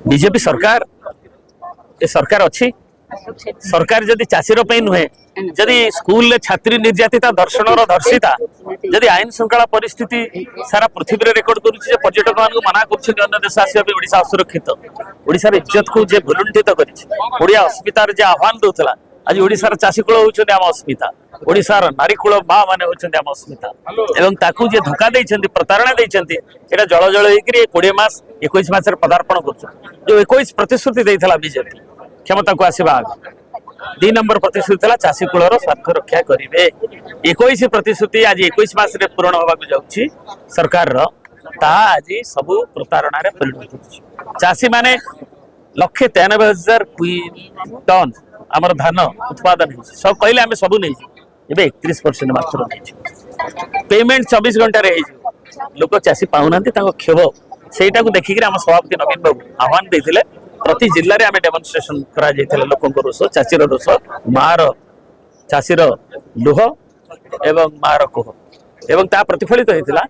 BJP सरकार ए सरकार अच्छी सरकार जदि चाषीर नुहे जदि स्कूल छात्री निर्यातिता दर्शन धर्षिता जदि आईन श्रृंखला परिस्थिति सारा पृथ्वी रेकर्ड करुच्चे पर्यटक मान मना कर देश आसा असुरक्षित ओडिशार इज्जत को जे भुलुंठित कर अस्मितार जे आह्वान दूसरा आज ओडिशार चाषी कूल होउछन्ति आम अस्मिता ओडिशार नारी कूल माँ माने होउछन्ति आम अस्मिता एवं ताकू जे धोखा देइछन्ति प्रतारणा देइछन्ति एटा जळ जळ हेकि 20 मास 21 मास रे पदार्पण करछ जो 21 प्रतिश्रुति देइथला बीजेपी क्षमता को आसीबा 2 नंबर प्रतिश्रुति था चाषी कूलर स्वार्थ रक्षा करेंगे 21 प्रतिश्रुति आज 21 मास रे पूरण होगा जाऊँगी सरकार आज सब प्रतारणा परिणत चाषी माने 193,000 टन आमर धान उत्पादन सब कहले आम सब नहीं 31% मात्र नहीं पेमेंट 24 घंटे लोक चाषी पाऊना खेब से देखिक आम सभापति नवीन बाबू आह्वान देते प्रति जिले में आम डेमोन्स्ट्रेशन करा लोक रोष चाषीर रोष मार चाषीर लुह एवं मार कोह एवं ता प्रतिफलित होता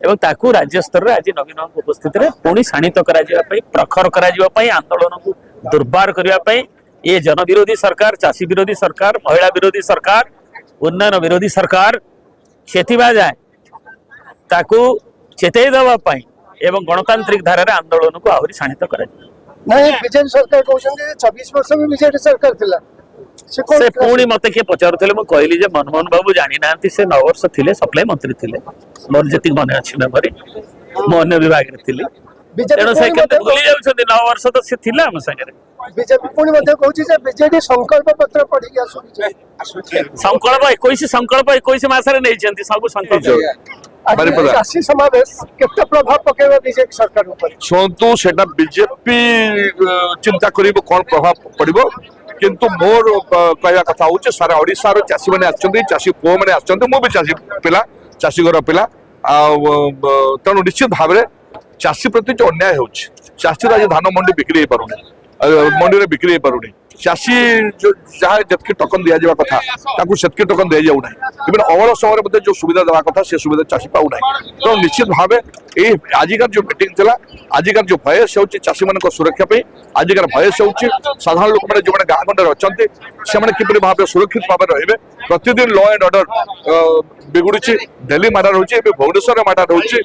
एवं राज्य स्तर में आज नवीन उपस्थित पुणी शाणित प्रखर आंदोलन को दुर्बार करने ये जन विरोधी सरकार चाषी विरोधी सरकार महिला विरोधी सरकार उन्नयन विरोधी सरकार चेतवा जाए ताकू चेतई देवाई एवं गणतांत्रिक धारा आंदोलन को आहरी शाणित करा नहीं बीजेपी सरकार कहते 26 वर्ष में बीजेपी सरकार थिला से पुणी मत किए पचारुले मुझे कहली मनमोहन बाबू जानी ना से 9 वर्ष थे सप्लाई मंत्री थे मोर जी मन अच्छी मेमोरी मो अन्य विभाग तेणु से भूली जाऊँ 9 वर्ष तो सी थिला आम सागर बीजेपी पुणी कहूँ बीजेडी संकल्प पत्र पढ़ी संकल्प 21 मसरे नहीं सब संकल्प चाषी समावेश केते प्रभाव पकेबा बीजेपी सरकार ऊपर शुणु सेटा बीजेपी चिंता करिबो कोन प्रभाव पड़िबो किंतु मोर कहया कथा होचे सारा ओडिसा रो चाषी माने आछंती चाषी पो माने आछंती मो भी चाषी पिला चाषी घर पिला तेणु निश्चित भाव में चाषी प्रति जो अन्याय होची चाषी आज धान मंडी बिक्री हो पारुनी मंडी रे बिक्री हो पारुनी चाषी जो जहाँ जितकी टोकन दि जावा कथा ताकू सेतकी टोकन दे जाऊ ना इवन अवर समय मध्य जो सुविधा देवा कथा से सुविधा चाषी पाऊ ना तो निश्चित भाव आजिकार जो मीटिंग थिला आजिकार जो भयस होची चाषी मान सुरक्षा पे आजिकार भयस होची साधारण लोक माने जो माने गाँ गंडे अछंती से माने किपरि भाव सुरक्षित भाव रहिबे प्रतिदिन law and order बिगुड़ी Delhi Mardar होची भुवनेश्वर मार्डर होची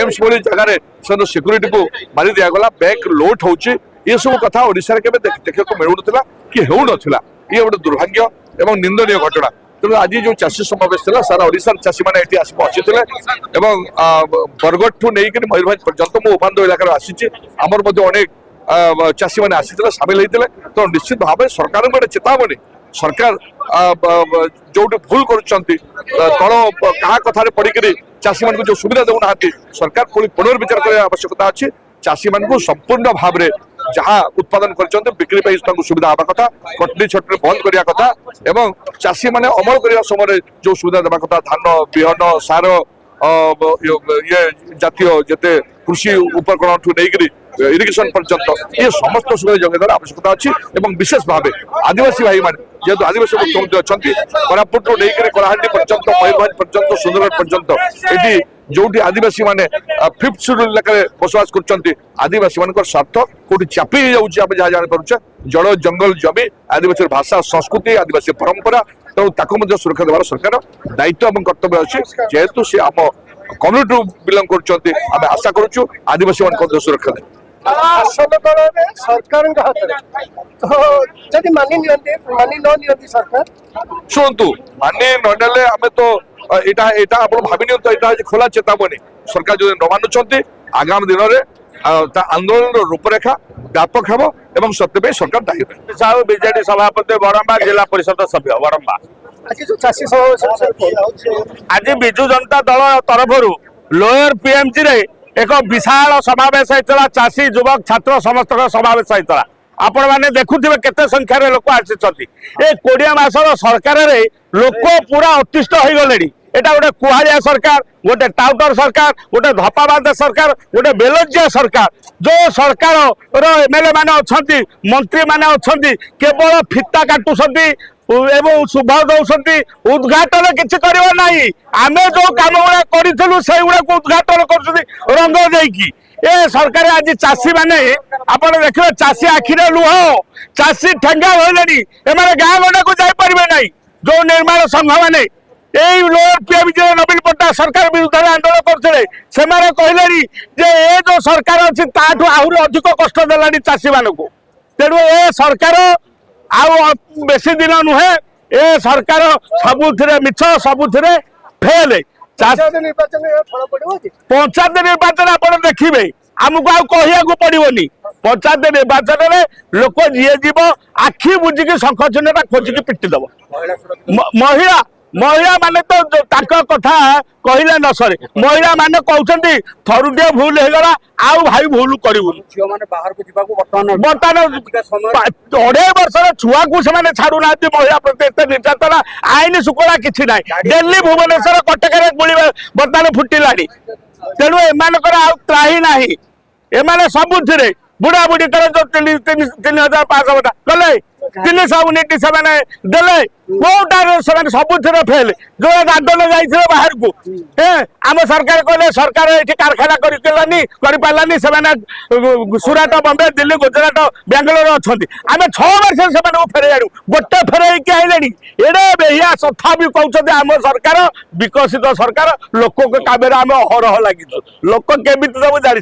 एम्स भली जगह से सिक्यूरीटी को मारी दिया गला बैंक लोट होची ये सब कथा ओडिशा के देखा मिलू ना कि हो ना ये गोटे दुर्भाग्य एवं निंदनीय घटना तेणु आज जो चाषी समावेश था सारा ओडिशार चाषी मैंने ये पहुंची बरगढ़ ठू नहीं मयूरभ पर्यटन मो उपान्त इलाकार आसी आमर अनेक चाषी मैंने आसी सामिल होते तो निश्चित भाव सरकार गोटे चेतावनी सरकार जो भूल कर तल क्या कथार पड़ी चाषी मान जो सुविधा देना सरकार पुनर्विचार करने आवश्यकता अच्छी चाषी मान संपूर्ण भाव में जहाँ उत्पादन कर बिक्री सुविधा हवा कथा कटनी छटनी बंद करने कथा एवं चाषी मैंने अमल करने समय जो सुविधा देवा कथा धान बिहन सार ये जातीय जिते कृषि उपकरण ठू नहीं इरिगेशन पर्यंत ये समस्त सुविधा जगह आवश्यकता अच्छी विशेष भाव आदिवासी भाई मैंने जेहेतु आदिवासी मुख्यमंत्री अच्छा कोरापुट नहीं कलाहांडी पर्यंत मयूरभ पर्यंत सुंदरगढ़ पर्यंत ये जो आदिवासी माने 5th शेड्यूल इलाका बसवास कर आदिवासी मान स्वार्थ कौटी चापी जाऊँगी जहाँ जान पारे जल जंगल जमी आदिवासी भाषा संस्कृति आदिवासी परंपरा तेणु सुरक्षा देवार सरकार दायित्व और कर्तव्य अच्छी जेहेतु सी आम कम्युनिटी बिलंग कर आशा करुचु आदिवासी मान सुरक्षा दे सरकार शुणु मानी ननेले आम तो यहाँ आप भावी तो यहाँ खोला चेतावनी सरकार जो न मानुंट आगामी दिन में आंदोलन रूपरेखा व्यापक हम एवं सत्य सरकार दायी साहू बीजेडी सभापति बरंबा जिला परिषद सभ्य बरंबा आज विजु जनता दल तरफ लोअर पीएमजी रे एक विशाल समावेश होता चाषी युवक छात्र समस्त समावेश होता आपण मैंने देखुवे केते संख्यार लोक आसी 20 मासर सरकार रे लोक पूरा अतिष्ठ हो गले एटा गोटे कुहारिया सरकार गोटे टाउटर सरकार गोटे धपाबाद सरकार गोटे बेलजिया सरकार जो सरकार एमएलए माने अछंती मंत्री माने अछंती केवल फिता काटुछंती एवं शुभ दौरान उद्घाटन किसी करना आम जो कम गुड़ा करूँ से गुड़ा उद्घाटन कर रंग देकी ए सरकार आज चाषी माने आपण देखिए चाषी आखिरे लुह चाषी ठेंगा होइलेनी एमाने गाँ गंडा को जाई परिबे नाही जो निर्माण संघ माने এই লোয়ার পিএমজি নবীন পট্টনাयक सरकार विरुद्ध आंदोलन करते से कहले जे ए जो सरकार अच्छी ताठू आहरी अधिक कष्ट देलानी चाषी मानक तेणु ए सरकार बेसी दिन नुहे ए सरकार सबुथिरे मिछ सबुथिरे फेल पंचायत निर्वाचन में फल पड़ो पंचायत निर्वाचन आप देखिए आमको कहू पड़ोनी पंचायत निर्वाचन में लोक जी जीव आखि बुझिकी शंख चिन्हटा खोजिकी पिटिदेव महिला महिला माने तो ताका कथा कहले न सरे महिला माने कहउछंती थरुटिया भूल हे गला आउ भाई भूल करिवुन झियो माने बाहर को जीवाको बर्तमान बर्तमान 2.5 वर्षर छुआ को से छाड़ू ना महिला प्रति एत निर्यातना आईन शुक्ला किछि नाइ दिल्ली भुवनेश्वर कटक रे गुली बर्तमान फुटिलानी तेणु एमानकर आउ त्राही नाही एमाने सबुथिरे बुढ़ा बुढ़ी कर जो 3,500 कले 300 यूनिट से देले कोटार से सबुथिरे फेल जो आंदोलन जाइए बाहर को आम सरकार कहले सरकार ये कारखाना करपारानी से सुराट बम्बे दिल्ली गुजरात बेंगलोर अच्छा आम 6 वर्ष से फेरे आनु गोटे फेरे आइले एडे बेहिया तथापि कहते आम सरकार विकसित सरकार लोक कामेर आम अहरह लगी लोक केमी सब जानी